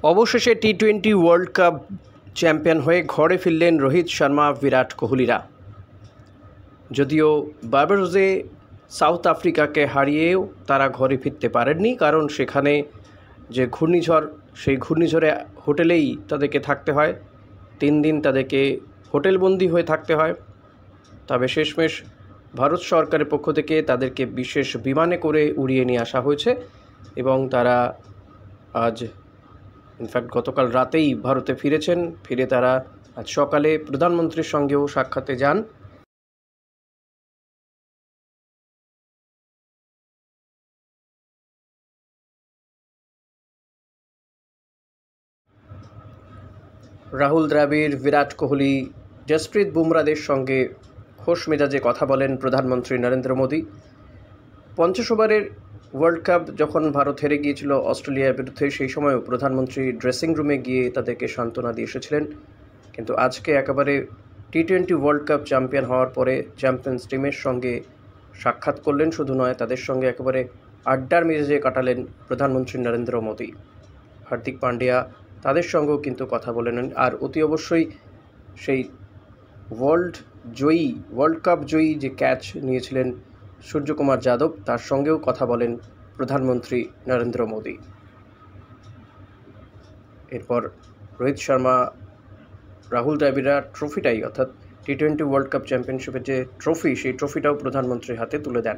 অবশেষে টি-20 world cup champion হয়ে ঘরে ফিরলেন রোহিত শর্মা, বিরাট কোহলিরা। যদিও বার্বাডোসে সাউথ আফ্রিকাকে হারিয়েও তারা ঘরে ফিরতে পারেননি, কারণ সেখানে যে ঘূর্ণিঝড়, সেই ঘূর্ণিঝড়ে হোটেলেই তাদেরকে থাকতে হয়। 3 দিন তাদেরকে হোটেলবন্দি হয়ে থাকতে হয়। তবে শেষমেশ ভারত সরকারের পক্ষ থেকে তাদেরকে বিশেষ বিমানে করে উড়িয়ে নিয়ে আসা হয়েছে এবং তারা আজ ইনফ্যাক্ট গতকাল রাতেই ভারতে ফিরেছেন। ফিরে তারা আজ সকালে প্রধানমন্ত্রীর সঙ্গেও সাক্ষাতে যান। রাহুল দ্রাবিড়, বিরাট কোহলি, জসপ্রীত বুমরাদের সঙ্গে খোশ মেজাজে কথা বলেন প্রধানমন্ত্রী নরেন্দ্র মোদী। 50 ওভারের ওয়ার্ল্ড কাপ যখন ভারত হেরে গিয়েছিল অস্ট্রেলিয়ার বিরুদ্ধে, সেই সময়ও প্রধানমন্ত্রী ড্রেসিং রুমে গিয়ে তাদেরকে সান্ত্বনা দিয়ে এসেছিলেন। কিন্তু আজকে একেবারে টি-20 ওয়ার্ল্ড কাপ চ্যাম্পিয়ন হওয়ার পরে চ্যাম্পিয়ন্স টিমের সঙ্গে সাক্ষাৎ করলেন। শুধু নয়, তাদের সঙ্গে একেবারে আড্ডার মেজাজে কাটালেন প্রধানমন্ত্রী নরেন্দ্র মোদী। হার্দিক পান্ডিয়া তাদের সঙ্গেও কিন্তু কথা বলেন। আর অতি অবশ্যই সেই ওয়ার্ল্ড কাপ জয়ী যে ক্যাচ নিয়েছিলেন সূর্যকুমার যাদব, তার সঙ্গেও কথা বলেন প্রধানমন্ত্রী নরেন্দ্র মোদী। এরপর রোহিত শর্মা, রাহুল দ্রাবিড়রা ট্রফিটাই, অর্থাৎ টি-20 ওয়ার্ল্ড কাপ চ্যাম্পিয়নশিপের যে ট্রফি, সেই ট্রফিটাও প্রধানমন্ত্রীর হাতে তুলে দেন।